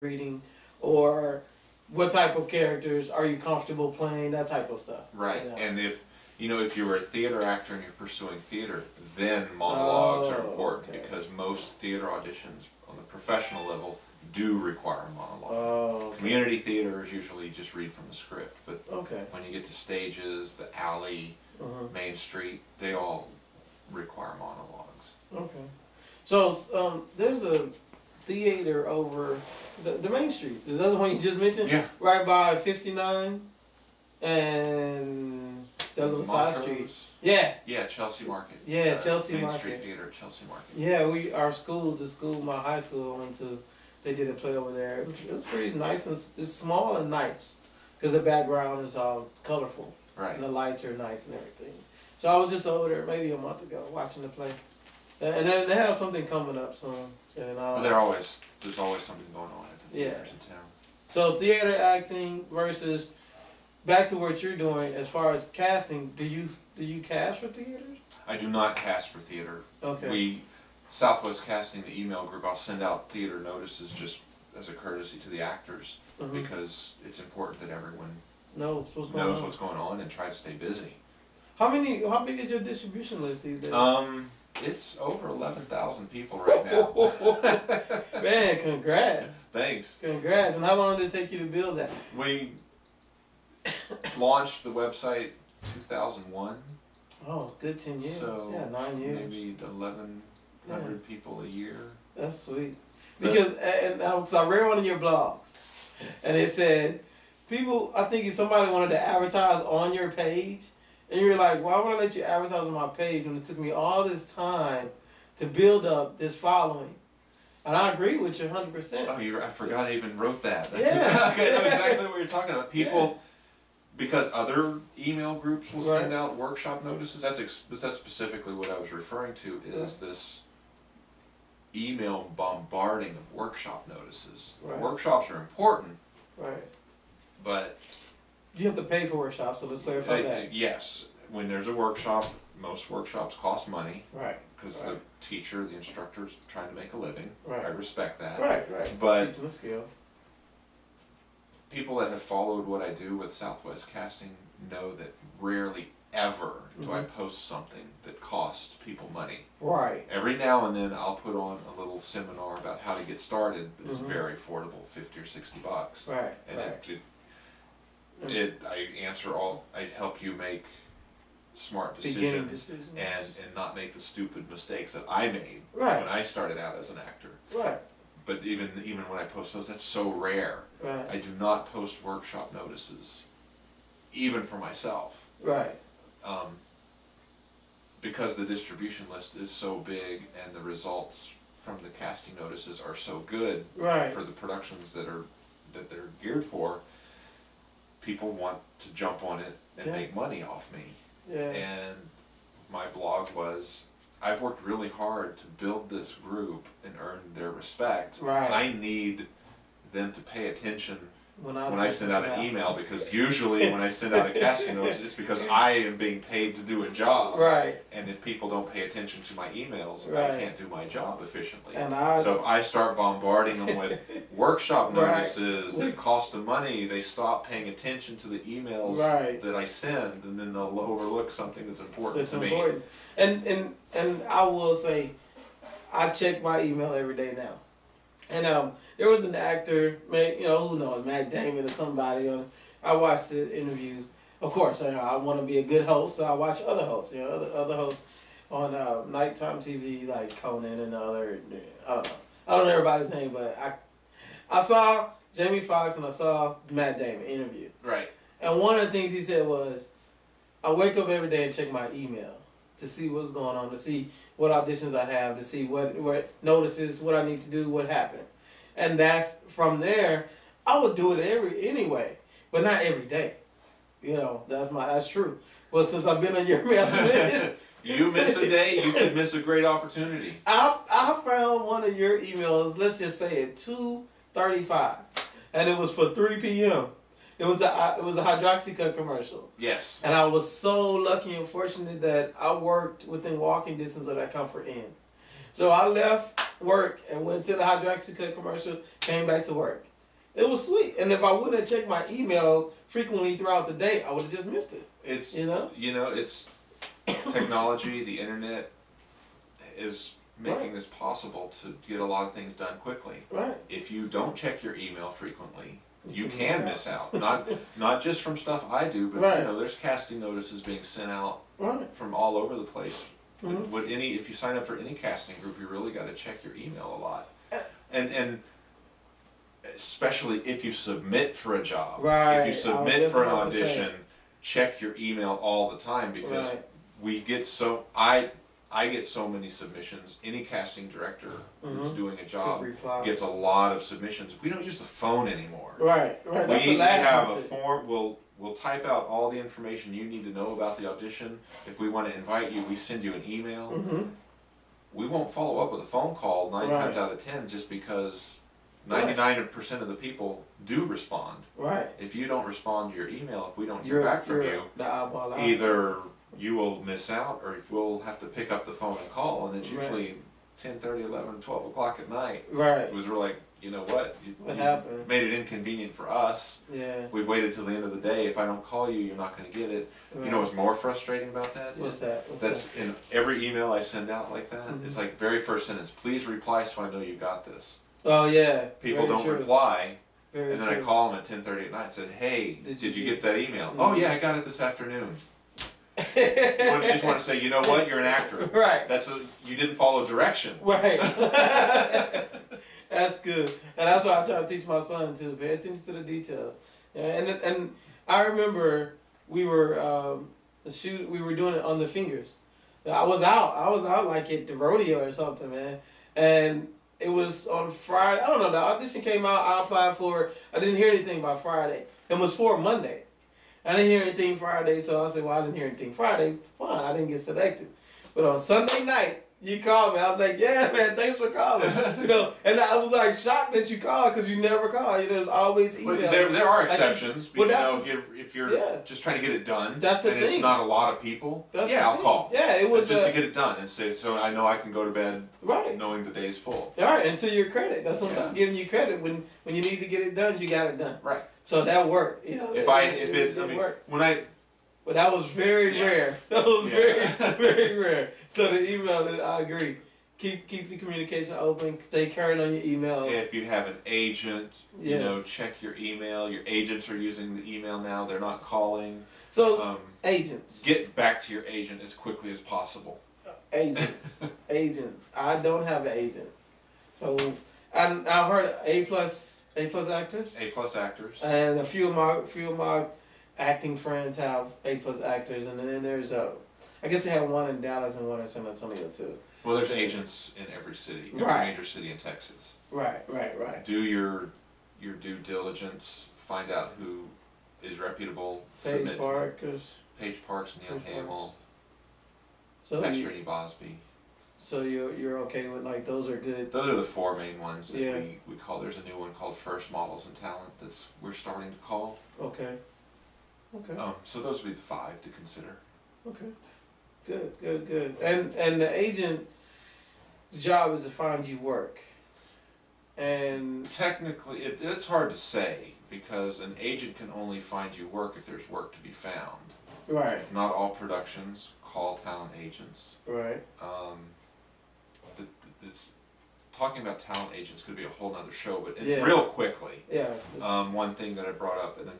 reading, or what type of characters are you comfortable playing, that type of stuff. Right, and if you're a theater actor and you're pursuing theater, then monologues are important because most theater auditions on the professional level do require a monologue. Community theater is usually just read from the script, but when you get to stages, the alley, Main Street, they all require monologues. Okay. So there's a theater over the Main Street. Is that the one you just mentioned? Yeah. Right by 59 and the little side street. Yeah. Yeah, Chelsea Market. Yeah, Chelsea Main Market. Street Theater, Chelsea Market. Yeah, the school my high school I went to, they did a play over there. It was pretty nice, and it's small and nice because the background is all colorful. Right. And the lights are nice and everything. So I was just over there maybe a month ago watching the play. And then they have something coming up soon. And, well, there's always something going on at the theaters in town. So theater acting versus back to what you're doing as far as casting. Do you cast for theaters? I do not cast for theater. Okay. Southwest Casting, the email group, I'll send out theater notices just as a courtesy to the actors because it's important that everyone knows what's going on and try to stay busy. How big is your distribution list these days? It's over 11,000 people right now. Man, congrats. Thanks. Congrats. And how long did it take you to build that? We launched the website 2001. Oh, good 10 years. So yeah, 9 years. Maybe 1,100 people a year. That's sweet. Because I read one of your blogs, and it said, I think somebody wanted to advertise on your page, and you're like, why would I let you advertise on my page when it took me all this time to build up this following? And I agree with you 100%. Oh, I forgot I even wrote that. Yeah. Okay, I know exactly what you're talking about. People, because other email groups will send out workshop notices, that's specifically what I was referring to, is this email bombarding of workshop notices. Workshops are important, but you have to pay for workshops, so let's clarify that. Yes. When there's a workshop, most workshops cost money. Right. Because the teacher, the instructor is trying to make a living. Right. I respect that. Right. But teaching a skill. People that have followed what I do with Southwest Casting know that rarely ever do I post something that costs people money. Right. Every now and then I'll put on a little seminar about how to get started. It's very affordable, $50 or $60. Right. And I help you make smart decisions and not make the stupid mistakes that I made when I started out as an actor. Right. But even when I post those, that's so rare. Right. I do not post workshop notices, even for myself. Right. Because the distribution list is so big and the results from the casting notices are so good for the productions that they're geared for. People want to jump on it and make money off me. Yeah. And my blog was, I've worked really hard to build this group and earn their respect. Right. I need them to pay attention when I send out an email, because usually when I send out a casting notice, it's because I am being paid to do a job. Right. And if people don't pay attention to my emails, I can't do my job efficiently. So if I start bombarding them with workshop notices that cost them money, they stop paying attention to the emails that I send, and then they'll overlook something that's important to me. And I will say, I check my email every day now. And there was an actor, who knows, Matt Damon or somebody. I watched the interviews. Of course, I want to be a good host, so I watch other hosts. Other hosts on nighttime TV like Conan and other. I don't know. I don't know everybody's name, but I saw Jamie Foxx and I saw Matt Damon interview. Right. And one of the things he said was, I wake up every day and check my email to see what's going on, to see what auditions I have, to see what notices, what I need to do, what happened. And that's, from there, I would do it anyway, but not every day. That's true. But since I've been on your mailing list, you miss a day, you could miss a great opportunity. I found one of your emails, let's just say at 2:35, and it was for 3 p.m. It was a Hydroxycut commercial. Yes. And I was so lucky and fortunate that I worked within walking distance of that Comfort Inn. So I left work and went to the Hydroxycut commercial, came back to work. It was sweet. And if I wouldn't have checked my email frequently throughout the day, I would have just missed it. It's it's technology, the internet is making this possible to get a lot of things done quickly. Right. If you don't check your email frequently, you can miss out. Not just from stuff I do, but there's casting notices being sent out from all over the place. If you sign up for any casting group, you really got to check your email a lot, and especially if you submit for a job. If you submit for an audition, check your email all the time, because we get I get so many submissions. Any casting director that's doing a job gets a lot of submissions. We don't use the phone anymore. Right. That's we have a form. We'll type out all the information you need to know about the audition. If we want to invite you, we send you an email. We won't follow up with a phone call 9 times out of 10, just because 99% of the people do respond. If you don't respond to your email, if we don't hear back from you, either you will miss out, or we'll have to pick up the phone and call, and it's usually 10:30, 11, 12 o'clock at night. Because we're like, you know what? You happened? Made it inconvenient for us. We've waited till the end of the day. If I don't call you, you're not going to get it. You know what's more frustrating about that? What's that? That's in every email I send out like that. It's like very first sentence, please reply so I know you got this. Oh yeah. People don't reply. And then I call them at 10:30 at night and said, hey, did you get that email? Oh yeah, I got it this afternoon. You just want to say, you know what, you're an actor. You didn't follow direction. That's good. And that's what I try to teach my son too. Pay attention to the details. And I remember we were we were doing it on the fingers. I was out like at the rodeo or something, man. And it was on Friday. I don't know, the audition came out, I applied for it. I didn't hear anything by Friday. It was for Monday. I didn't hear anything Friday, so I said, well, I didn't hear anything Friday. Fine, I didn't get selected. But on Sunday night, you called me. I was like, yeah, man, thanks for calling. And I was like shocked that you called, because you never call. There's always email. There are exceptions. If you're just trying to get it done, that's the and thing. It's not a lot of people, I'll call. Yeah, it was just to get it done and say, so I know I can go to bed knowing the day's full. And to your credit, that's what I'm giving you credit. When you need to get it done, you got it done. So that worked. But that was very rare. That was very, very rare. So the email, I agree. Keep the communication open. Stay current on your emails. If you have an agent, check your email. Your agents are using the email now. They're not calling. So agents. Get back to your agent as quickly as possible. Agents. I don't have an agent. So I've heard A plus actors. A+ actors. And a few of my acting friends have A+ actors, and then there's I guess they have one in Dallas and one in San Antonio too. Well, there's agents in every city, every major city in Texas. Right. Do your due diligence. Find out who is reputable. Paige Parks, Neil Campbell, so Extra Bosby. So you're okay with, like, those are good? Those are the 4 main ones that we call. There's a new one called First Models and Talent we're starting to call. Okay. So those would be the 5 to consider. Okay. Good. And the agent's job is to find you work. And technically, it's hard to say, because an agent can only find you work if there's work to be found. Right. Not all productions call talent agents. Right. It's talking about talent agents could be a whole nother show, but real quickly. Yeah. One thing that I brought up, and then